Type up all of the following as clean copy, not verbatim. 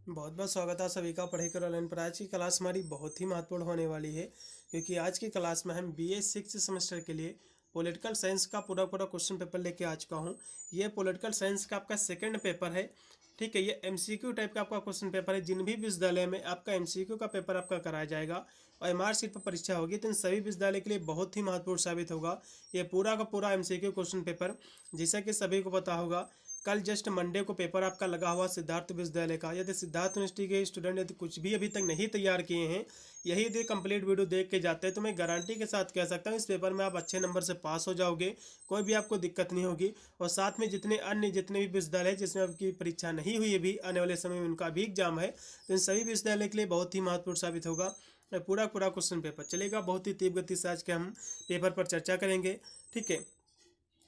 बहुत बहुत स्वागत है सभी का पढ़ाई कर ऑनलाइन पर। आज की क्लास हमारी बहुत ही महत्वपूर्ण होने वाली है, क्योंकि आज की क्लास में हम बीए 6 सेमेस्टर के लिए पॉलिटिकल साइंस का पूरा पूरा क्वेश्चन पेपर लेके आ चुका हूँ। ये पॉलिटिकल साइंस का आपका सेकंड पेपर है। ठीक है, ये एमसीक्यू टाइप का आपका क्वेश्चन पेपर है। जिन भी विश्वविद्यालय में आपका एमसीक्यू का पेपर आपका कराया जाएगा और एमआर सीट पर परीक्षा होगी, तो इन सभी विश्वविद्यालय के लिए बहुत ही महत्वपूर्ण साबित होगा ये पूरा का पूरा एमसीक्यू क्वेश्चन पेपर। जैसा कि सभी को पता होगा, कल जस्ट मंडे को पेपर आपका लगा हुआ सिद्धार्थ विश्वविद्यालय का। यदि सिद्धार्थ यूनिवर्सिटी के स्टूडेंट यदि कुछ भी अभी तक नहीं तैयार किए हैं, यही यदि कंप्लीट वीडियो देख के जाते हैं, तो मैं गारंटी के साथ कह सकता हूँ इस पेपर में आप अच्छे नंबर से पास हो जाओगे। कोई भी आपको दिक्कत नहीं होगी। और साथ में जितने भी विश्वविद्यालय हैं जिसमें आपकी परीक्षा नहीं हुई है, भी आने वाले समय में उनका भी एग्जाम है, तो इन सभी विश्वविद्यालय के लिए बहुत ही महत्वपूर्ण साबित होगा। पूरा पूरा क्वेश्चन पेपर चलेगा। बहुत ही तीव्र गति से आज के हम पेपर पर चर्चा करेंगे। ठीक है,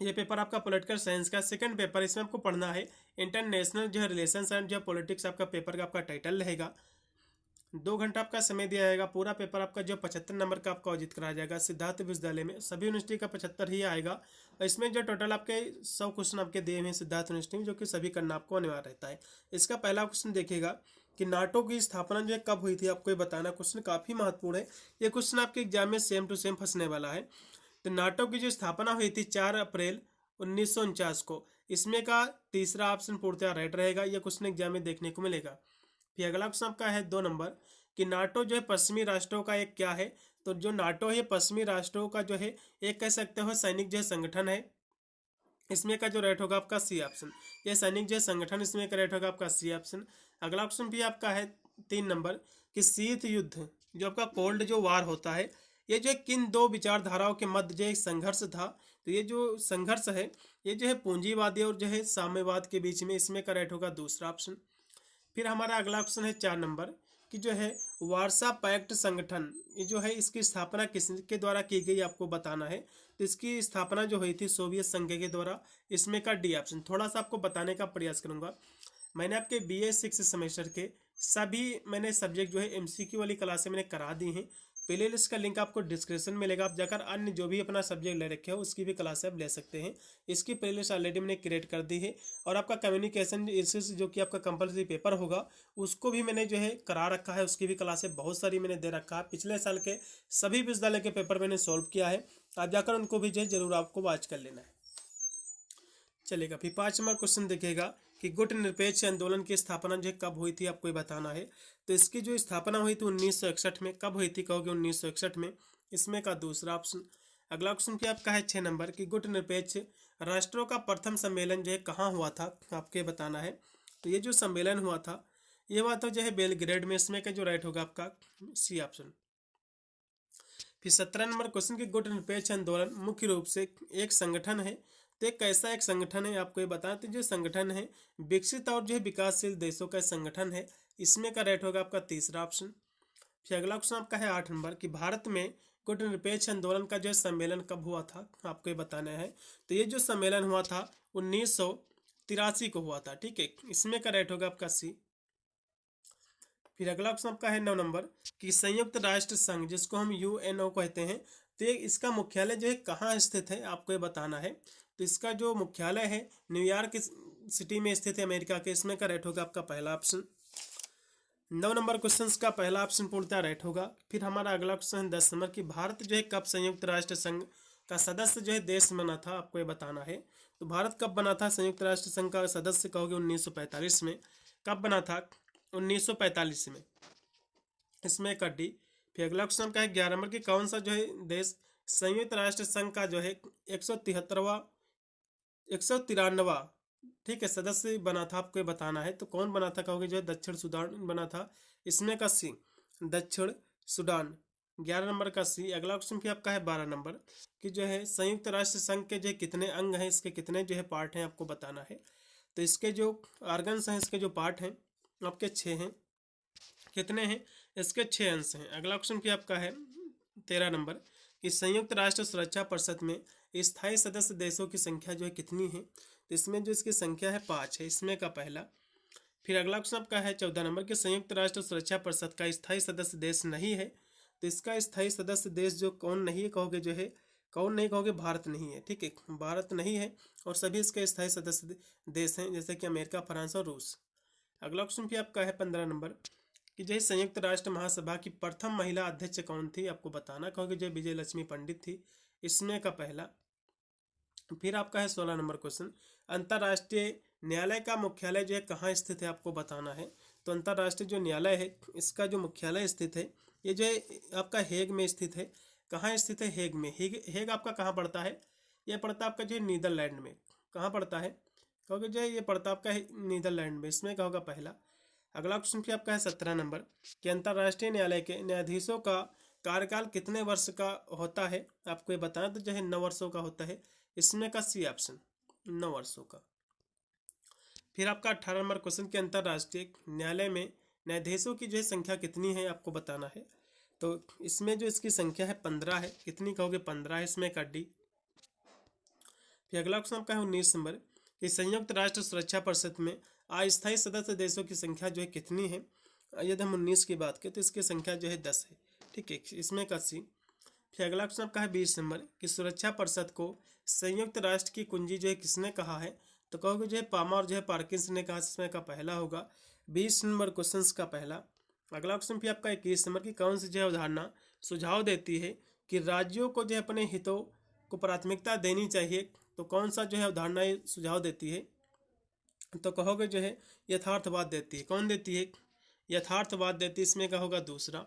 ये पेपर आपका पॉलिटिकल साइंस का सेकंड पेपर। इसमें आपको पढ़ना है इंटरनेशनल जो है रिलेशंस एंड जो है पॉलिटिक्स। आपका पेपर का आपका टाइटल रहेगा। 2 घंटा आपका समय दिया जाएगा। पूरा पेपर आपका जो 75 नंबर का आपका आयोजित कराया जाएगा सिद्धार्थ विश्वविद्यालय में। सभी यूनिवर्सिटी का 75 ही आएगा। और इसमें जो टोटल आपके 100 क्वेश्चन आपके दिए हुए हैं सिद्धार्थ यूनिवर्सिटी में, जो कि सभी करना आपको अनिवार्य रहता है। इसका पहला क्वेश्चन देखिएगा कि नाटो की स्थापना जो है कब हुई थी, आपको ये बताना। क्वेश्चन काफ़ी महत्वपूर्ण है। ये क्वेश्चन आपके एग्जाम में सेम टू सेम फंसने वाला है। तो नाटो की जो स्थापना हुई थी 4 अप्रैल 1949 को। इसमें का तीसरा ऑप्शन पूर्णतः राइट रहेगा। यह क्वेश्चन एग्जाम में देखने को मिलेगा। फिर अगला क्वेश्चन आपका है 2 नंबर कि नाटो जो है पश्चिमी राष्ट्रों का एक क्या है। तो जो नाटो है पश्चिमी राष्ट्रों का जो है एक कह सकते हो सैनिक जो है संगठन है। इसमें का जो राइट होगा आपका सी ऑप्शन। यह सैनिक जो है संगठन, इसमें का राइट होगा आपका सी ऑप्शन। अगला ऑप्शन भी आपका है 3 नंबर कि शीत युद्ध जो आपका कोल्ड जो वार होता है, ये जो है किन दो विचारधाराओं के मध्य जो एक संघर्ष था। तो ये जो संघर्ष है ये जो है पूंजीवादी और जो है साम्यवाद के बीच में। इसमें का राइट होगा दूसरा ऑप्शन। फिर हमारा अगला ऑप्शन है 4 नंबर कि जो है वार्सा पैक्ट संगठन, ये जो है इसकी स्थापना किसके द्वारा की गई आपको बताना है। तो इसकी स्थापना जो हुई थी सोवियत संघ के द्वारा। इसमें का डी ऑप्शन। थोड़ा सा आपको बताने का प्रयास करूंगा। मैंने आपके बीए 6 सेमेस्टर के सभी मैंने सब्जेक्ट जो है एमसीक्यू वाली क्लासें मैंने करा दी हैं। प्ले लिस्ट का लिंक आपको डिस्क्रिप्शन में मिलेगा। आप जाकर अन्य जो भी अपना सब्जेक्ट ले रखे हो उसकी भी क्लास आप ले सकते हैं। इसकी प्ले लिस्ट ऑलरेडी मैंने क्रिएट कर दी है। और आपका कम्युनिकेशन जो कि आपका कंपलसरी पेपर होगा, उसको भी मैंने जो है करा रखा है। उसकी भी क्लासें बहुत सारी मैंने दे रखा है। पिछले साल के सभी विश्वविद्यालय के पेपर मैंने सॉल्व किया है। आप जाकर उनको भी जो है जरूर आपको वॉच कर लेना है। चलेगा। फिर 5 नंबर क्वेश्चन देखिएगा कि गुट निरपेक्ष आंदोलन की स्थापना जो है कब हुई थी, आपको ये बताना है। तो इसकी जो स्थापना हुई थी 1961 में। कब हुई थी कहोगे 1961 में। इसमें का दूसरा ऑप्शन। अगला ऑप्शन भी आपका है 6 नंबर कि गुट निरपेक्ष राष्ट्रों का प्रथम सम्मेलन जो है कहाँ हुआ था, आपको ये बताना है। तो ये जो सम्मेलन हुआ था ये हुआ था जो है बेलग्रेड में। इसमें का जो राइट होगा आपका सी ऑप्शन। फिर 17 नंबर क्वेश्चन की गुट निरपेक्ष आंदोलन मुख्य रूप से एक संगठन है। तो एक कैसा एक संगठन है आपको ये बताएं। तो जो संगठन है विकसित और जो है विकासशील देशों का संगठन है। इसमें का राइट होगा आपका तीसरा ऑप्शन। फिर अगला क्वेश्चन आपका है 8 नंबर कि भारत में गुट निरपेक्ष आंदोलन का जो है सम्मेलन कब हुआ था, आपको ये बताना है। तो ये जो सम्मेलन हुआ था 1983 को हुआ था। ठीक है, इसमें का राइट होगा आपका सी। फिर अगला ऑप्शन आपका है 9 नंबर कि संयुक्त राष्ट्र संघ जिसको हम यूएनओ कहते हैं, तो ये इसका मुख्यालय जो है कहाँ स्थित है, आपको ये बताना है। तो इसका जो मुख्यालय है न्यूयॉर्क सिटी में स्थित है, अमेरिका के। इसमें का राइट होगा आपका पहला ऑप्शन। 9 नंबर क्वेश्चन का पहला ऑप्शन पूर्णतः राइट होगा। फिर हमारा अगला क्वेश्चन है 10 नंबर कि भारत जो है कब संयुक्त राष्ट्र संघ का सदस्य जो है देश बना था, आपको ये बताना है। तो भारत कब बना था संयुक्त राष्ट्र संघ का सदस्य, कहोगे 1945 में। कब बना था 1945 में। इसमें का डी। फिर अगला क्वेश्चन का है 11 नंबर कि कौन सा जो है देश संयुक्त राष्ट्र संघ का जो है 193वां ठीक है सदस्य बना था, आपको ये बताना है। तो कौन बना था कहोगे जो है दक्षिण सूडान बना था। इसमें का सी दक्षिण सूडान। 11 नंबर का सी। अगला क्वेश्चन भी आपका है 12 नंबर कि जो है संयुक्त राष्ट्र संघ के जो कितने अंग हैं, इसके कितने जो है पार्ट हैं, आपको बताना है। तो इसके जो आर्गन्स हैं, इसके जो पार्ट हैं आपके 6 हैं। कितने हैं, इसके 6 अंश हैं। अगला क्वेश्चन भी आपका है 13 नंबर कि संयुक्त राष्ट्र सुरक्षा परिषद में स्थायी सदस्य देशों की संख्या जो है कितनी है। तो इसमें जो इसकी संख्या है 5 है। इसमें का पहला। फिर अगला क्वेश्चन आपका है 14 नंबर कि संयुक्त राष्ट्र सुरक्षा परिषद का स्थायी सदस्य देश नहीं है। तो इसका स्थायी सदस्य देश जो कौन नहीं है कहोगे जो है, कौन नहीं कहोगे, भारत नहीं है। ठीक है, भारत नहीं है। और सभी इसके स्थायी सदस्य देश हैं जैसे कि अमेरिका, फ्रांस और रूस। अगला क्वेश्चन भी आपका है 15 नंबर कि जो संयुक्त राष्ट्र महासभा की प्रथम महिला अध्यक्ष कौन थी, आपको बताना। कहोगे जो विजय लक्ष्मी पंडित थी, इसमें का पहला। फिर आपका है 16 नंबर क्वेश्चन, अंतर्राष्ट्रीय न्यायालय का मुख्यालय जो है कहाँ स्थित है, आपको बताना है। तो अंतर्राष्ट्रीय जो न्यायालय है इसका जो मुख्यालय स्थित है ये जो है आपका हेग में स्थित है। कहाँ स्थित है? हेग में। हेग आपका कहाँ पड़ता है? ये पड़ता है आपका जो है नीदरलैंड में। कहाँ पड़ता है? कहोगे जो है ये पड़ता है आपका नीदरलैंड में। इसमें क्या होगा? पहला। अगला क्वेश्चन फिर आपका है 17 नंबर कि अंतर्राष्ट्रीय न्यायालय के न्यायाधीशों का कार्यकाल कितने वर्ष का होता है, आपको ये बताना। तो जो है 9 वर्षों का होता है। इसमें का सी ऑप्शन, 9 वर्षों का। फिर आपका 18 नंबर क्वेश्चन के अंतर्राष्ट्रीय न्यायालय में न्यायाधीशों की जो है संख्या कितनी है, आपको बताना है। तो इसमें जो इसकी संख्या है 15 है। कितनी कहोगे? 15 है। इसमें का डी। फिर अगला क्वेश्चन आपका है 19 नंबर कि संयुक्त राष्ट्र सुरक्षा परिषद में अस्थायी सदस्य देशों की संख्या जो है कितनी है। यदि हम 19 की बात करें तो इसकी संख्या जो है 10 है। ठीक है, इसमें का सी। फिर अगला क्वेश्चन आपका है 20 नंबर कि सुरक्षा परिषद को संयुक्त राष्ट्र की कुंजी जो है किसने कहा है। तो कहोगे जो है पामा और जो है पार्किंस ने कहा। इसमें का पहला होगा 20 नंबर क्वेश्चन का पहला। अगला क्वेश्चन फिर आपका 21 नंबर की कौन सी जो है अवधारणा सुझाव देती है कि राज्यों को जो है अपने हितों को प्राथमिकता देनी चाहिए। तो कौन सा जो है अवधारणा ये सुझाव देती है। तो कहोगे जो है यथार्थवाद देती है। कौन देती है? यथार्थवाद देती है। इसमें का होगा दूसरा।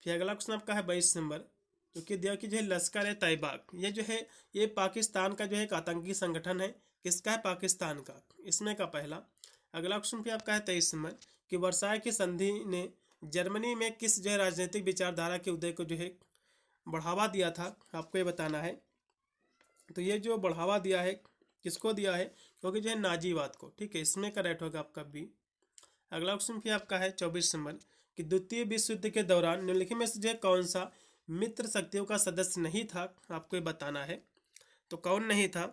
फिर अगला क्वेश्चन आपका है 22 नंबर क्योंकि दिया कि जो है लश्कर ए तैयबा ये जो है ये पाकिस्तान का जो है एक आतंकी संगठन है। किसका है? पाकिस्तान का। इसमें का पहला। अगला क्वेश्चन भी आपका है 23 नंबर कि वर्साय की संधि ने जर्मनी में किस जो है राजनीतिक विचारधारा के उदय को जो है बढ़ावा दिया था, आपको ये बताना है। तो ये जो बढ़ावा दिया है किसको दिया है? क्योंकि जो है नाजीवाद को। ठीक है, इसमें का राइट होगा आपका बी। अगला क्वेश्चन भी आपका है 24 नंबर कि द्वितीय विश्व युद्ध के दौरान निम्नलिखित में से जो है कौन सा मित्र शक्तियों का सदस्य नहीं था, आपको ये बताना है। तो कौन नहीं था?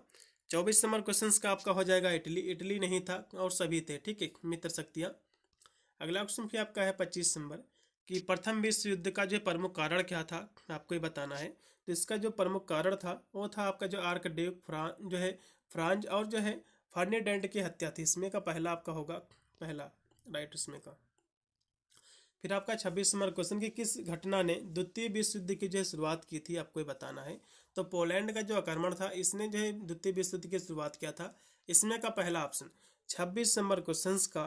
24 नंबर क्वेश्चन का आपका हो जाएगा इटली। इटली नहीं था और सभी थे। ठीक है, मित्र शक्तियाँ। अगला क्वेश्चन भी आपका है 25 नंबर कि प्रथम विश्व युद्ध का जो प्रमुख कारण क्या था, आपको ये बताना है। तो इसका जो प्रमुख कारण था वो था आपका जो आर्कड्यूक जो है फ्रांज और जो है फर्डिनेंड की हत्या थी। इसमें का पहला आपका होगा पहला राइट इसमें का। फिर आपका 26 नंबर क्वेश्चन कि किस घटना ने द्वितीय विश्व युद्ध की जो है शुरुआत की थी, आपको ये बताना है। तो पोलैंड का जो आक्रमण था इसने जो है द्वितीय विश्व युद्ध की शुरुआत किया था। इसमें का पहला ऑप्शन 26 नंबर क्वेश्चन का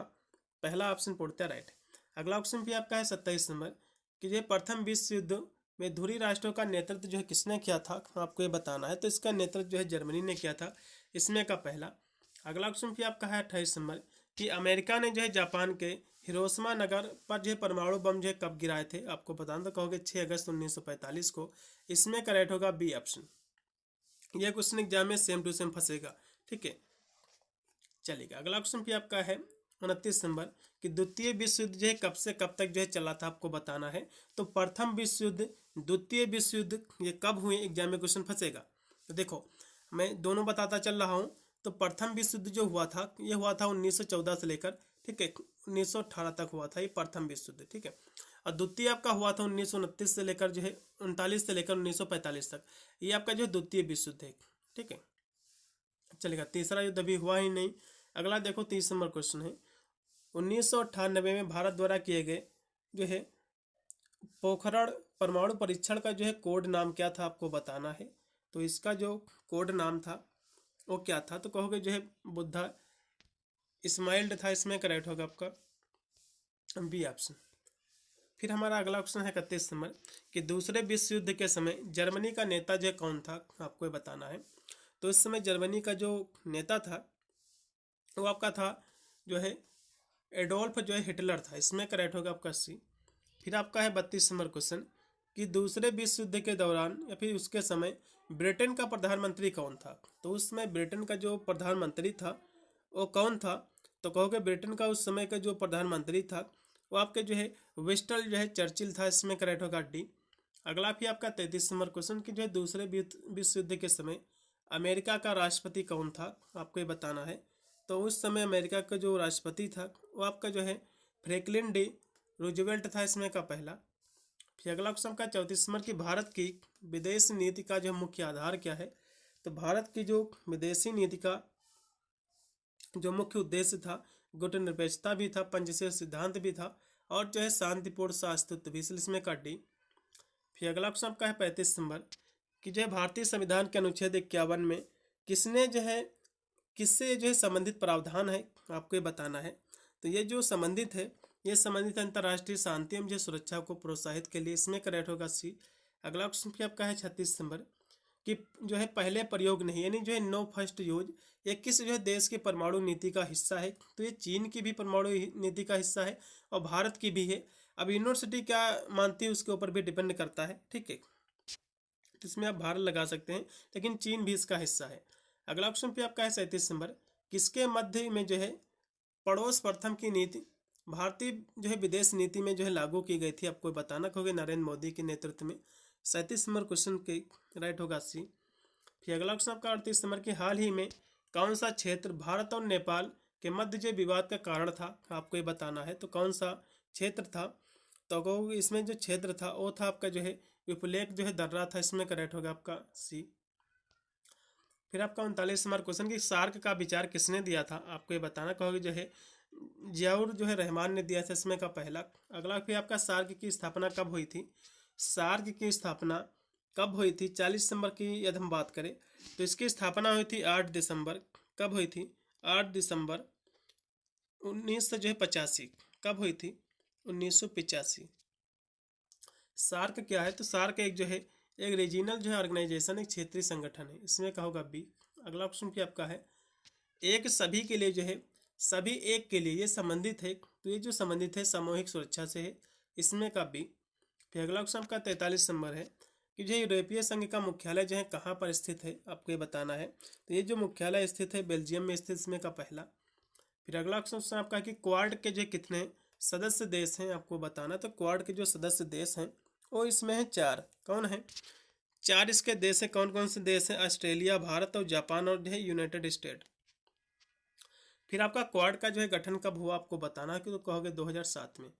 पहला ऑप्शन पड़ता है राइट। अगला ऑप्शन भी आपका है 27 नंबर कि जो प्रथम विश्व युद्ध में धुरी राष्ट्रों का नेतृत्व जो है किसने किया था, आपको ये बताना है। तो इसका नेतृत्व जो है जर्मनी ने किया था। इसमें का पहला। अगला क्वेश्चन भी आपका है 28 नंबर कि अमेरिका ने जो है जापान के हिरोशिमा नगर पर जो है परमाणु बम जो है कब गिराए थे, आपको बताना। तो कहोगे 6 अगस्त 1945 को। इसमें का राइट होगा बी ऑप्शन। यह क्वेश्चन एग्जाम में सेम टू सेम फंसेगा। ठीक है, चलेगा। अगला क्वेश्चन भी आपका है 29 नंबर कि द्वितीय विश्व युद्ध जो है कब से कब तक जो है चला था, आपको बताना है। तो प्रथम विश्व युद्ध द्वितीय विश्व युद्ध ये कब हुए, एग्जाम में क्वेश्चन फंसेगा। तो देखो मैं दोनों बताता चल रहा हूँ। तो प्रथम विश्व युद्ध जो हुआ था ये हुआ था 1914 से लेकर, ठीक है, 1918 तक हुआ था ये प्रथम विश्व युद्ध। ठीक है, और द्वितीय आपका हुआ था 1929 से लेकर जो है 39 से लेकर 1945 तक। ये आपका जो द्वितीय विश्व युद्ध है। ठीक है, चलेगा। तीसरा युद्ध अभी हुआ ही नहीं। अगला देखो 30 नंबर क्वेश्चन है 1998 में भारत द्वारा किए गए जो है पोखरण परमाणु परीक्षण का जो है कोड नाम क्या था, आपको बताना है। तो इसका जो कोड नाम था वो क्या था। तो कहोगे जो है बुद्धा इस्माइल्ड था। इसमें करेक्ट होगा आपका बी ऑप्शन। फिर हमारा अगला क्वेश्चन है 31 नंबर कि दूसरे विश्व युद्ध के समय जर्मनी का नेता जो है कौन था, आपको ये बताना है। तो इस समय जर्मनी का जो नेता था वो आपका था जो है एडोल्फ जो है हिटलर था। इसमें करेक्ट होगा आपका सी। फिर आपका है 32 नंबर क्वेश्चन कि दूसरे विश्व युद्ध के दौरान या फिर उसके समय ब्रिटेन का प्रधानमंत्री कौन था। तो उस समय ब्रिटेन का जो प्रधानमंत्री था वो कौन था। तो कहोगे ब्रिटेन का उस समय का जो प्रधानमंत्री था वो आपके जो है विंस्टन जो है चर्चिल था। इसमें करेक्ट होगा डी। अगला भी आपका 33 नंबर क्वेश्चन कि जो है दूसरे विश्व युद्ध के समय अमेरिका का राष्ट्रपति कौन था, आपको ये बताना है। तो उस समय अमेरिका का जो राष्ट्रपति था वो आपका जो है फ्रैंकलिन डी रूजवेल्ट था। इसमें का पहला। फिर अगला क्वेश्चन का 34 नंबर की भारत की विदेश नीति का जो मुख्य आधार क्या है। तो भारत की जो विदेशी नीति का जो मुख्य उद्देश्य था गुटनिरपेक्षता भी था, पंचशील सिद्धांत भी था, और जो है शांतिपूर्ण शास्त्रत्व भी, इसलिए इसमें का डी। फिर अगला क्वेश्चन आपका है 35 नंबर कि जो है भारतीय संविधान के अनुच्छेद 51 में किसने जो है किससे जो है संबंधित प्रावधान है, आपको ये बताना है। तो ये जो संबंधित है, ये संबंधित अंतर्राष्ट्रीय शांति एवं सुरक्षा को प्रोत्साहित के लिए, इसमें करेक्ट होगा सी। अगला क्वेश्चन भी आपका है 36 नंबर कि जो है पहले प्रयोग नहीं, यानी जो है नो फर्स्ट यूज, ये किस जो है देश की परमाणु नीति का हिस्सा है। तो ये चीन की भी परमाणु नीति का हिस्सा है और भारत की भी है। अब यूनिवर्सिटी क्या मानती है उसके ऊपर भी डिपेंड करता है, ठीक है। तो इसमें आप भारत लगा सकते हैं, लेकिन चीन भी इसका हिस्सा है। अगला क्वेश्चन पे आपका है 37 नंबर, किसके मध्य में जो है पड़ोस प्रथम की नीति भारतीय जो है विदेश नीति में जो है लागू की गई थी, आपको बताना होगा नरेंद्र मोदी के नेतृत्व में। 37 नंबर क्वेश्चन के राइट होगा सी। फिर अगला क्वेश्चन आपका 38 नंबर की हाल ही में कौन सा क्षेत्र भारत और नेपाल के मध्य जो विवाद का कारण था, आपको ये बताना है। तो कौन सा क्षेत्र था, तो इसमें जो क्षेत्र था वो था आपका जो है विपुलेख जो है दर्रा था, इसमें करेक्ट होगा आपका सी। फिर आपका 39 नंबर क्वेश्चन कि सार्क का विचार किसने दिया था, आपको ये बताना कहोगे जो है जियाउर जो है रहमान ने दिया था, इसमें का पहला। अगला फिर आपका सार्क की स्थापना कब हुई थी, सार्क की स्थापना कब हुई थी। 40 नंबर की यदि हम बात करें तो इसकी स्थापना हुई थी 8 दिसंबर, कब हुई थी 8 दिसंबर 1985। कब हुई थी 1985। सार्क क्या है, तो सार्क एक जो है एक रीजनल जो है ऑर्गेनाइजेशन, एक क्षेत्रीय संगठन है, इसमें का होगा बी। अगला ऑप्शन भी आपका है एक सभी के लिए जो है सभी एक के लिए, ये संबंधित है, तो ये जो संबंधित है सामूहिक सुरक्षा से है, इसमें का बी। फिर अगला ऑप्शन आपका 43 नंबर है कि जो यूरोपीय संघ का मुख्यालय जो है कहाँ पर स्थित है, आपको ये बताना है। तो ये जो मुख्यालय स्थित है बेल्जियम में स्थित, इसमें का पहला। फिर अगला क्वेश्चन आपका कि क्वाड के जो कितने सदस्य देश हैं, आपको बताना। तो क्वाड के जो सदस्य देश हैं वो इसमें है 4। कौन है 4 इसके देश है, कौन कौन से देश हैं, ऑस्ट्रेलिया, भारत और जापान और जो है यूनाइटेड स्टेट। फिर आपका क्वाड का जो है गठन कब हुआ, आपको बताना कि तो कहोगे 2007 में।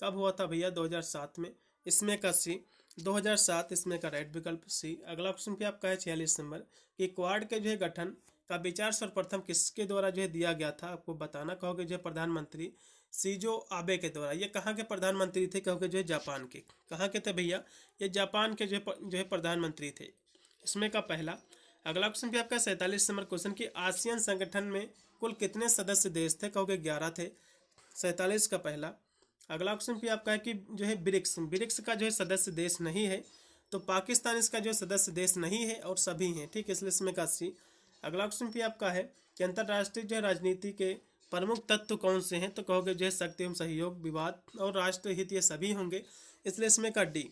कब हुआ था भैया 2007 में, इसमें का सी 2007, इसमें का राइट विकल्प सी। अगला क्वेश्चन पे आपका है 46 नंबर कि क्वाड के जो है गठन का विचार सर्वप्रथम किसके द्वारा जो है दिया गया था, आपको बताना। कहोगे जो है प्रधानमंत्री सीजो आबे के द्वारा। ये कहाँ के प्रधानमंत्री थे, कहोगे जो है जापान के। कहाँ के थे भैया, ये जापान के जो है प्रधानमंत्री थे, इसमें का पहला। अगला क्वेश्चन भी आपका 47 नंबर क्वेश्चन कि आसियान संगठन में कुल कितने सदस्य देश थे, कहोगे 11 थे, 47 का पहला। अगला क्वेश्चन भी आपका है कि जो है ब्रिक्स का जो है सदस्य देश नहीं है, तो पाकिस्तान इसका जो सदस्य देश नहीं है और सभी हैं, ठीक है, इसलिए इसमें का सी। अगला क्वेश्चन भी आपका है कि अंतर्राष्ट्रीय जो है राजनीति के प्रमुख तत्व कौन से हैं, तो कहोगे जो है शक्ति एवं सहयोग, विवाद और राष्ट्रहित, ये सभी होंगे, इसलिए इसमें का डी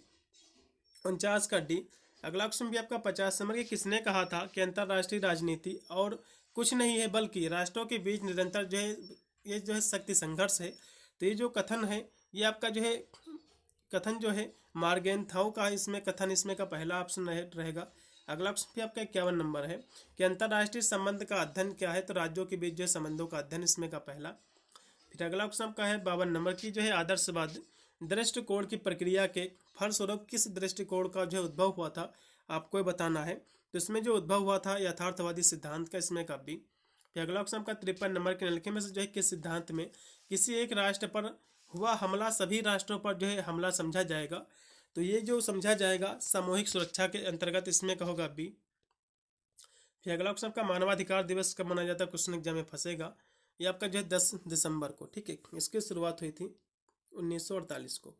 49 का डी। अगला क्वेश्चन भी आपका 50 नंबर कि किसने कहा था कि अंतर्राष्ट्रीय राजनीति और कुछ नहीं है बल्कि राष्ट्रों के बीच निरंतर जो है ये जो है शक्ति संघर्ष है। तो ये जो कथन है ये आपका जो है कथन जो है मार्गेनथाउ का, इसमें कथन, इसमें का पहला ऑप्शन रहेगा। अगला ऑप्शन भी आपका 51 नंबर है कि अंतर्राष्ट्रीय संबंध का अध्ययन क्या है, तो राज्यों के बीच जो है संबंधों का अध्ययन, इसमें का पहला। फिर अगला ऑप्शन आपका है 52 नंबर की जो है आदर्शवाद दृष्टिकोण की प्रक्रिया के फलस्वरूप किस दृष्टिकोण का जो है उद्भव हुआ था, आपको ये बताना है। तो इसमें जो उद्भव हुआ था यथार्थवादी सिद्धांत का, इसमें का बी। फिर अगला ऑप्शन आपका 53 नंबर के निम्नलिखित में से जो है किस सिद्धांत में किसी एक राष्ट्र पर हुआ हमला सभी राष्ट्रों पर जो है हमला समझा जाएगा, तो ये जो समझा जाएगा सामूहिक सुरक्षा के अंतर्गत, इसमें का होगा बी। फिर अगला ऑप्शन आपका मानवाधिकार दिवस कब मनाया जाता है, क्वेश्चन एग्जाम में फंसेगा। ये आपका जो है 10 दिसंबर को, ठीक है, इसकी शुरुआत हुई थी 1948 को।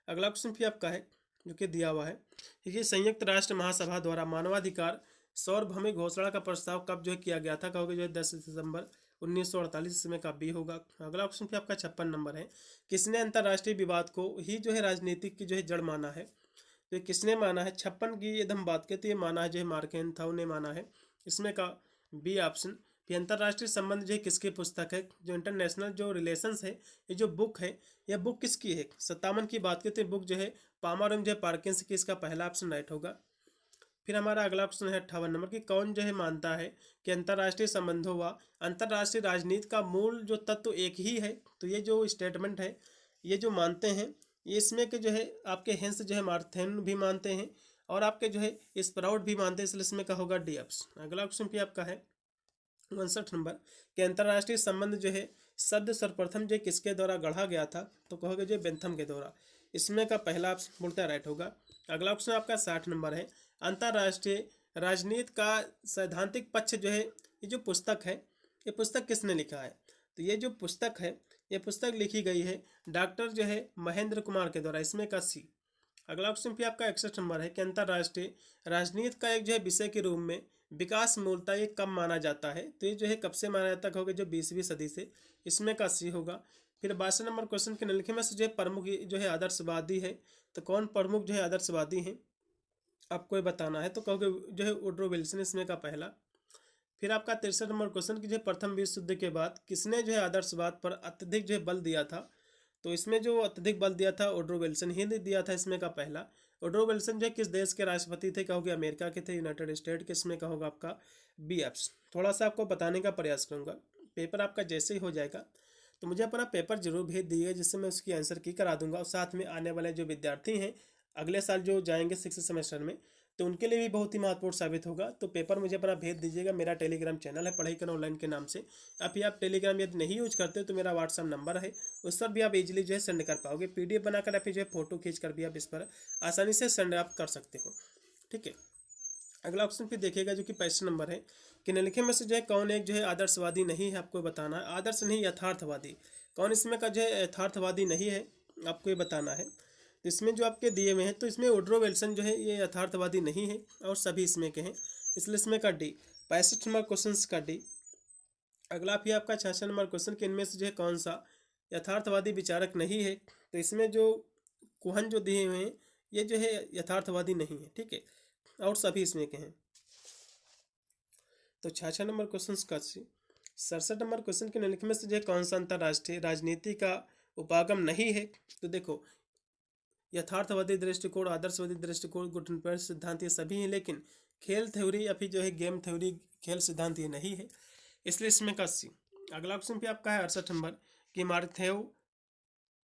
अगला क्वेश्चन भी आपका है जो कि दिया हुआ है कि संयुक्त राष्ट्र महासभा द्वारा मानवाधिकार सार्वभौमिक घोषणा का प्रस्ताव कब जो है किया गया था, कहोगे जो है 10 दिसंबर 1948, इसमें का बी होगा। अगला ऑप्शन भी आपका 56 नंबर है किसने अंतर्राष्ट्रीय विवाद को ही जो है राजनीतिक की जो है जड़ माना है, तो किसने माना है 56 की यदि हम बात करते हैं, माना है जो है मार्केनथाउ ने माना है, इसमें का बी ऑप्शन। फिर अंतर्राष्ट्रीय संबंध जो है किसकी पुस्तक है, जो इंटरनेशनल जो रिलेशंस है, ये जो बुक है, यह बुक किसकी है 57 की बात करते हैं, बुक जो है पामर जो है पार्किंस की, इसका पहला ऑप्शन राइट होगा। फिर हमारा अगला ऑप्शन है 58 नंबर की कौन जो है मानता है कि अंतर्राष्ट्रीय संबंधों व अंतर्राष्ट्रीय राजनीति का मूल जो तत्व एक ही है, तो ये जो स्टेटमेंट है ये जो मानते हैं, ये इसमें के जो है आपके हेंस जो है मार्थेन भी मानते हैं और आपके जो है स्प्राउट भी मानते हैं, इसलिए इसमें का होगा डी ऑप्शन। अगला ऑप्शन भी आपका है 59 नंबर कि अंतर्राष्ट्रीय संबंध जो है शब्द सर्वप्रथम जो किसके द्वारा गढ़ा गया था, तो कहोगे जो बेंथम के द्वारा। इसमें का पहला ऑप्शन बोलता राइट होगा। अगला ऑप्शन आपका 60 नंबर है, अंतर्राष्ट्रीय राजनीति का सैद्धांतिक पक्ष जो है, ये जो पुस्तक है, ये पुस्तक किसने लिखा है, तो ये जो पुस्तक है, ये पुस्तक लिखी गई है डॉक्टर जो है महेंद्र कुमार के द्वारा। इसमें का सी। अगला ऑप्शन भी आपका 61 नंबर है कि अंतर्राष्ट्रीय राजनीति का एक जो है विषय के रूप में विकास मूलतः ये कब माना जाता है, तो ये जो है कब से माना जाता है, होगा जो 20वीं सदी से। इसमें का सी होगा। फिर 62 नंबर क्वेश्चन के निम्नलिखित में से जो है प्रमुख जो है आदर्शवादी है, तो कौन प्रमुख जो है आदर्शवादी हैं आपको ये बताना है, तो कहोगे जो है वुड्रो विल्सन। इसमें का पहला। फिर आपका 63 नंबर क्वेश्चन की जो है प्रथम विश्व युद्ध के बाद किसने जो है आदर्शवाद पर अत्यधिक जो है बल दिया था, तो इसमें जो अत्यधिक बल दिया था वुड्रो विल्सन ही ने दिया था। इसमें का पहला। वुड्रो विल्सन जो है किस देश के राष्ट्रपति थे, कहोगे अमेरिका के थे, यूनाइटेड स्टेट के। इसमें का होगा आपका बी ऑप्शन। थोड़ा सा आपको बताने का प्रयास करूंगा, पेपर आपका जैसे ही हो जाएगा तो मुझे अपना पेपर जरूर भेज दीजिएगा, जिससे मैं उसकी आंसर की करा दूंगा। और साथ में आने वाले जो विद्यार्थी हैं अगले साल जो जाएंगे 6th सेमेस्टर में, तो उनके लिए भी बहुत ही महत्वपूर्ण साबित होगा। तो पेपर मुझे अपना भेज दीजिएगा। मेरा टेलीग्राम चैनल है पढ़ाई करना ऑनलाइन के नाम से। आप टेलीग्राम यदि नहीं यूज करते तो मेरा व्हाट्सअप नंबर है, उस पर भी आप इजीली जो है सेंड कर पाओगे। PDF बनाकर आप जो है फोटो खींच कर भी आप इस पर आसानी से सेंड आप कर सकते हो। ठीक है। अगला ऑप्शन फिर देखिएगा जो कि 65 नंबर है कि निम्नलिखित में से जो है कौन एक जो है आदर्शवादी नहीं है, आपको बताना है। आदर्श नहीं, यथार्थवादी। कौन इसमें का जो है यथार्थवादी नहीं है, आपको ये बताना है। तो इसमें जो आपके दिए हुए हैं, तो इसमें वुड्रो विल्सन जो है ये यथार्थवादी नहीं है और सभी इसमें के हैं, इसलिए इसमें का डी। 65 नंबर क्वेश्चन का डी। अगला फिर आपका 66 नंबर क्वेश्चन के इनमें से जो है कौन सा यथार्थवादी विचारक नहीं है, तो इसमें जो कुहन जो दिए हुए हैं ये जो है यथार्थवादी नहीं है। ठीक है, और सभी इसमें के हैं। तो 66 नंबर क्वेश्चन का 67 नंबर क्वेश्चन के निम्नलिखित में से जो है कौन सा अंतर्राष्ट्रीय राजनीति का उपागम नहीं है, तो देखो यथार्थवादी दृष्टिकोण, आदर्शवादी दृष्टिकोण, गुटनबर्ग सिद्धांत ये सभी हैं, लेकिन खेल थ्योरी या फिर जो है गेम थ्योरी, खेल सिद्धांत ये नहीं है, इसलिए इसमें का सी। अगला ऑप्शन भी आपका है 68 नंबर कि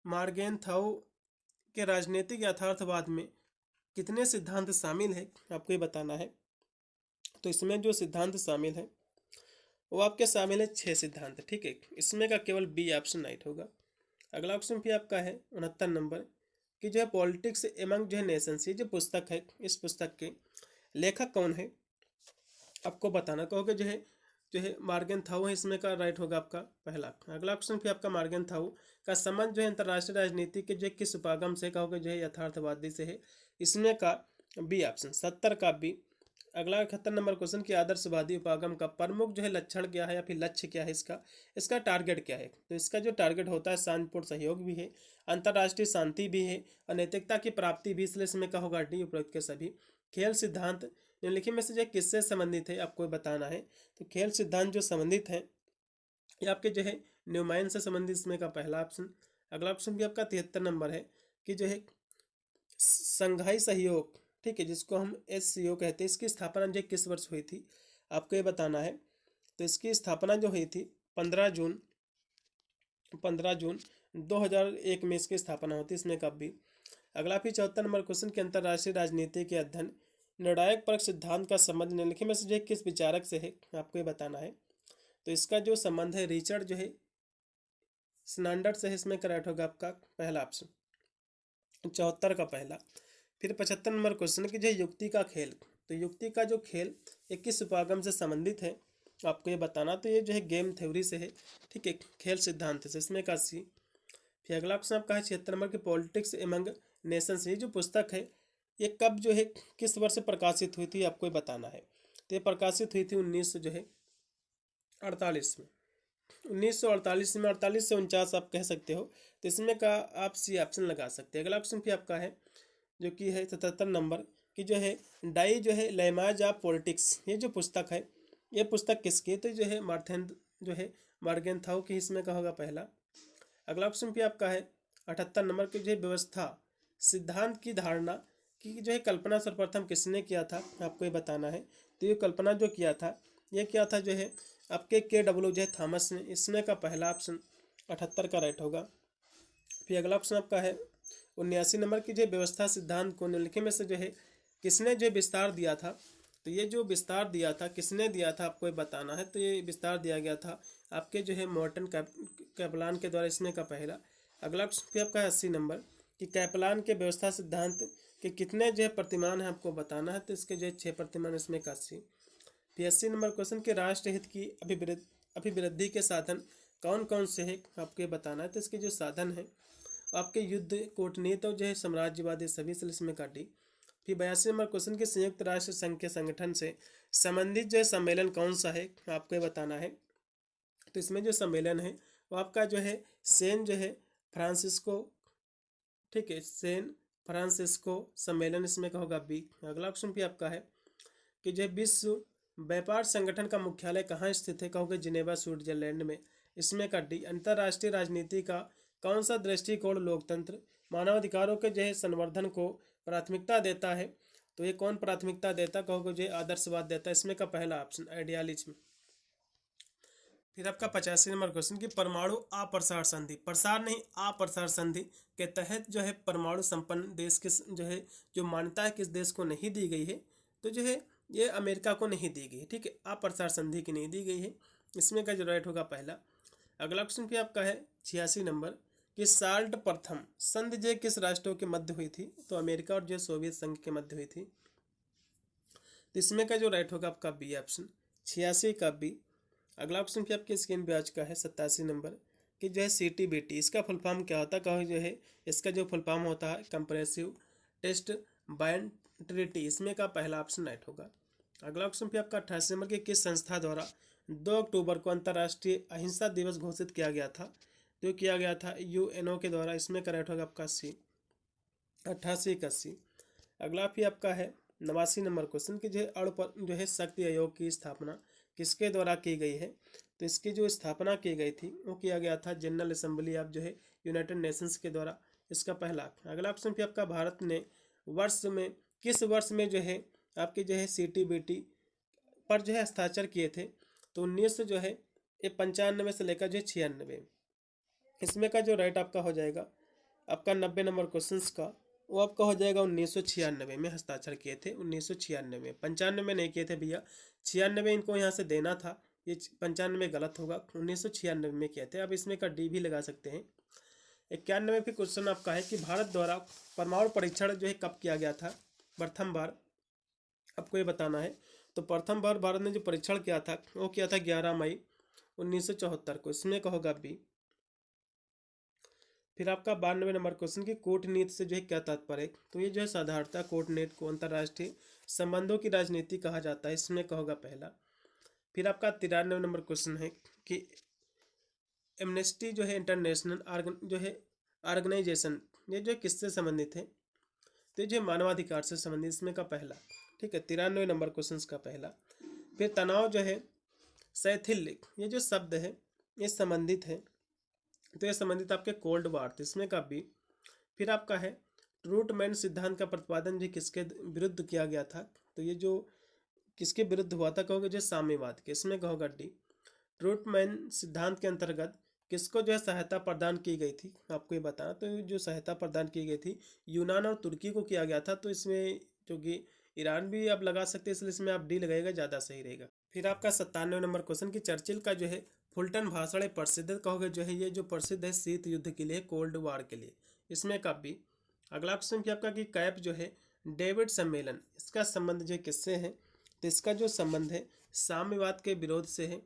मार्गेनथाउ के राजनीतिक यथार्थवाद में कितने सिद्धांत शामिल है, आपको ये बताना है। तो इसमें जो सिद्धांत शामिल है वो आपके शामिल है 6 सिद्धांत। ठीक है, इसमें का केवल बी ऑप्शन राइट होगा। अगला ऑप्शन भी आपका है 69 नंबर कि जो है पॉलिटिक्स एमंग जो है नेशंस, ये जो पुस्तक है, इस पुस्तक के लेखक कौन है आपको बताना। कहोगे जो है मार्गेनथाउ है, इसमें का राइट होगा आपका पहला। अगला ऑप्शन भी आपका मार्गेनथाउ का संबंध जो है अंतर्राष्ट्रीय राजनीति के जो किस उपागम से, कहोगे जो है यथार्थवादी से है, इसमें का बी ऑप्शन 70 का बी। अगला 71 नंबर क्वेश्चन की आदर्शवादी उपागम का प्रमुख जो है लक्षण क्या है या फिर लक्ष्य क्या है, इसका टारगेट क्या है, तो इसका जो टारगेट होता है शांतिपूर्ण सहयोग भी है, अंतर्राष्ट्रीय शांति भी है और नैतिकता की प्राप्ति भी, इसलिए इसमें का होगा डी उपरोक्त के सभी। खेल सिद्धांत निम्नलिखित में से जो किससे संबंधित है, आपको बताना है। तो खेल सिद्धांत जो संबंधित है ये आपके जो है न्यूमैन से संबंधित, इसमें का पहला ऑप्शन। अगला ऑप्शन भी आपका 73 नंबर है कि जो है संघाई सहयोग, ठीक है, जिसको हम SCO कहते हैं, इसकी स्थापना जो किस वर्ष हुई थी, आपको ये बताना है। तो इसकी स्थापना जो हुई थी 15 जून 2001 में इसकी स्थापना होती है, इसमें कब भी। अगला फिर 74 नंबर क्वेश्चन के अंतर्राष्ट्रीय राजनीति के अध्ययन निर्णायक परक सिद्धांत का संबंध निम्नलिखित में से जो किस विचारक से है, आपको ये बताना है। तो इसका जो संबंध है रिचर्ड जो है स्नांडर्ड से है, इसमें करेक्ट होगा आपका पहला ऑप्शन 74 का पहला। फिर 75 नंबर क्वेश्चन की जो युक्ति का खेल, तो युक्ति का जो खेल ये किस उपागम से संबंधित है, आपको ये बताना। तो ये जो है गेम थ्योरी से है, ठीक है, खेल सिद्धांत से, इसमें का सी। फिर अगला ऑप्शन आपका है 76 नंबर की पॉलिटिक्स एमंग नेशंस, ये जो पुस्तक है ये कब जो है किस वर्ष प्रकाशित हुई थी, आपको ये बताना है। तो ये प्रकाशित हुई थी 1948 में, 1948 में, 48 से 49 आप कह सकते हो। तो इसमें का आप सी ऑप्शन लगा सकते हैं। अगला ऑप्शन भी आपका है जो कि है 77 नंबर की जो है डाई जो है लेमाज ऑफ पॉलिटिक्स, ये जो पुस्तक है ये पुस्तक किसकी, तो जो है मार्गेनथाउ की, इसमें का होगा पहला। अगला ऑप्शन भी आपका है 78 नंबर की जो है व्यवस्था सिद्धांत की धारणा की जो है कल्पना सर्वप्रथम किसने किया था, आपको ये बताना है। तो ये कल्पना जो किया था जो है आपके KW जो है थॉमस ने, इसमें का पहला ऑप्शन 78 का राइट होगा। फिर अगला ऑप्शन आपका है 79 नंबर की जो व्यवस्था सिद्धांत को निम्नलिखित में से जो है किसने जो विस्तार दिया था, तो ये जो विस्तार दिया था किसने दिया था आपको ये बताना है। तो ये विस्तार दिया गया था आपके जो है मॉर्टन कैपलान के द्वारा, इसमें का पहला। अगला क्वेश्चन भी आपका है 80 नंबर कि कैपलान के व्यवस्था सिद्धांत के कितने जो है प्रतिमान है आपको बताना है। तो इसके जो है 6 प्रतिमान, इसमें का 80। फिर 80 नंबर क्वेश्चन के राष्ट्रहित की अभिवृद्धि के साधन कौन कौन से है आपको ये बताना है। तो इसके जो साधन है आपके युद्ध, कूटनीति और जो है साम्राज्यवादी सभी से, इसमें का डी। फिर 82 नंबर क्वेश्चन के संयुक्त राष्ट्र संघ के संगठन से संबंधित जो है सम्मेलन कौन सा है आपको ये बताना है। तो इसमें जो सम्मेलन है वो आपका जो है सेन जो है फ्रांसिस्को, ठीक है, सेन फ्रांसिस्को सम्मेलन, इसमें का होगा बी। अगला क्वेश्चन भी आपका है कि जो विश्व व्यापार संगठन का मुख्यालय कहाँ स्थित है, कहोगे जिनेवा स्विट्जरलैंड में, इसमें का डी। अंतर्राष्ट्रीय राजनीति का कौन सा दृष्टिकोण लोकतंत्र मानवाधिकारों के जो है संवर्धन को प्राथमिकता देता है। तो ये कौन प्राथमिकता देता, कहोगे जो आदर्शवाद देता है, इसमें का पहला ऑप्शन आइडियालिज्म। फिर आपका 85 नंबर क्वेश्चन कि परमाणु अप्रसार संधि, प्रसार नहीं अप्रसार संधि के तहत जो है परमाणु संपन्न देश के जो है जो मान्यता है किस देश को नहीं दी गई है। तो जो है ये अमेरिका को नहीं दी गई है, ठीक है, अप्रसार संधि की नहीं दी गई है, इसमें का जो राइट होगा पहला। अगला क्वेश्चन भी आपका है 86 नंबर कि साल्ट प्रथम संधि जो किस राष्ट्रों के मध्य हुई थी। तो अमेरिका और जो सोवियत संघ के मध्य हुई थी। तो इसमें का जो राइट होगा आपका बी ऑप्शन, 86 का बी। अगला क्वेश्चन भी आपके स्क्रीन पे आ चुका है 87 नंबर कि जो है CTBT इसका फुल फॉर्म क्या होता है, कहो जो है इसका जो फुल फॉर्म होता है कंप्रेसिव टेस्ट बायोमेट्रिटी, इसमें का पहला ऑप्शन राइट होगा। अगला क्वेश्चन भी आपका 88 नंबर की किस संस्था द्वारा 2 अक्टूबर को अंतर्राष्ट्रीय अहिंसा दिवस घोषित किया गया था। जो किया गया था UNO के द्वारा, इसमें का राइट होगा आपका सी, 88 का सी। अगला भी आपका है 89 नंबर क्वेश्चन की जो है अणु पर जो है शक्ति आयोग की स्थापना किसके द्वारा की गई है। तो इसकी जो स्थापना की गई थी वो किया गया था जनरल असेंबली ऑफ जो है यूनाइटेड नेशंस के द्वारा, इसका पहला। अगला ऑप्शन भी आपका भारत ने वर्ष में किस वर्ष में जो है आपके जो है CTBT पर जो है हस्ताक्षर किए थे। तो 19 जो है ये 95 से लेकर जो है 96, इसमें का जो राइट आपका हो जाएगा आपका 90 नंबर क्वेश्चन का वो आपका हो जाएगा 1996 में हस्ताक्षर किए थे, 1996 में, 95 में नहीं किए थे भैया, 96 इनको यहाँ से देना था, ये 95 गलत होगा, 1996 में किए थे। अब इसमें का डी भी लगा सकते हैं। 91 फिर क्वेश्चन आपका है कि भारत द्वारा परमाणु परीक्षण जो है कब किया गया था प्रथम बार, आपको ये बताना है। तो प्रथम बार भारत ने जो परीक्षण किया था वो किया था 11 मई 1974 को, इसमें का होगा बी। फिर आपका 92 नंबर क्वेश्चन की कूटनीति से जो है क्या तात्पर्य है। तो ये जो है साधारणतः कूटनीति को अंतर्राष्ट्रीय संबंधों की राजनीति कहा जाता है, इसमें का होगा पहला। फिर आपका 93 नंबर क्वेश्चन है कि एमनेस्टी जो है इंटरनेशनल जो है ऑर्गेनाइजेशन, ये जो है किससे संबंधित है। तो ये जो है मानवाधिकार से संबंधित, इसमें का पहला, ठीक है, 93 नंबर क्वेश्चन का पहला। फिर तनाव जो है शैथिल्य, ये जो शब्द है ये संबंधित है, तो ये संबंधित आपके कोल्ड वार थे, इसमें का बी। फिर आपका है ट्रूटमैन सिद्धांत का प्रतिपादन जो किसके विरुद्ध किया गया था। तो ये जो किसके विरुद्ध हुआ था, कहोगे जो साम्यवाद के, इसमें का होगा डी। ट्रूटमैन सिद्धांत के अंतर्गत किसको जो है सहायता प्रदान की गई थी, आपको ये बताना। तो जो सहायता प्रदान की गई थी यूनान और तुर्की को किया गया था। तो इसमें क्योंकि ईरान भी आप लगा सकते हैं, इसलिए इसमें आप डी लगाएगा, ज़्यादा सही रहेगा। फिर आपका 97 नंबर क्वेश्चन की चर्चिल का जो है फुलटन भाषण है प्रसिद्ध, कहोगे जो है ये जो प्रसिद्ध है शीत युद्ध के लिए, कोल्ड वार के लिए, इसमें का भी। अगला क्वेश्चन भी आपका कि कैप जो है डेविड सम्मेलन, इसका संबंध जो किससे है। तो इसका जो संबंध है साम्यवाद के विरोध से है,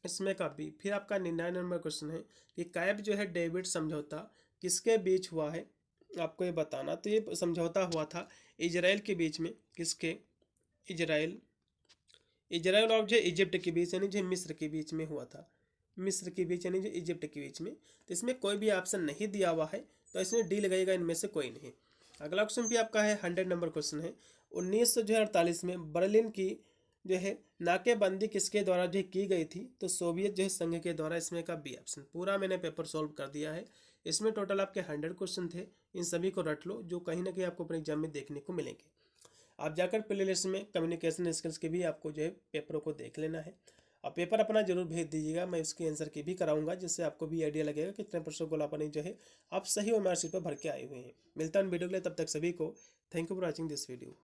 इसमें का भी। फिर आपका 99 नंबर क्वेश्चन है कि कैप जो है डेविड समझौता किसके बीच हुआ है, आपको ये बताना। तो ये समझौता हुआ था इजराइल के बीच में, किसके, इजराइल और जो इजिप्ट के बीच, यानी जो मिस्र के बीच में हुआ था, मिस्र के बीच यानी जो इजिप्ट के बीच में। तो इसमें कोई भी ऑप्शन नहीं दिया हुआ है, तो इसमें डी लगेगा, इनमें से कोई नहीं। अगला क्वेश्चन भी आपका है 100 नंबर क्वेश्चन है 1948 में बर्लिन की जो है नाकेबंदी किसके द्वारा जो की गई थी। तो सोवियत जो है संघ के द्वारा, इसमें का बी ऑप्शन। पूरा मैंने पेपर सॉल्व कर दिया है, इसमें टोटल आपके 100 क्वेश्चन थे, इन सभी को रट लो, जो कहीं ना कहीं आपको अपने एग्जाम में देखने को मिलेंगे। आप जाकर प्ले लिस्ट में कम्युनिकेशन स्किल्स के भी आपको जो है पेपरों को देख लेना है। आप पेपर अपना जरूर भेज दीजिएगा, मैं उसकी आंसर की भी कराऊंगा, जिससे आपको भी आइडिया लगेगा कि कितने प्रश्नों को अपने जो है आप सही और मार्कशीट पर भर के आए हुए हैं। मिलता है वीडियो के लिए, तब तक सभी को thank you for watching this video.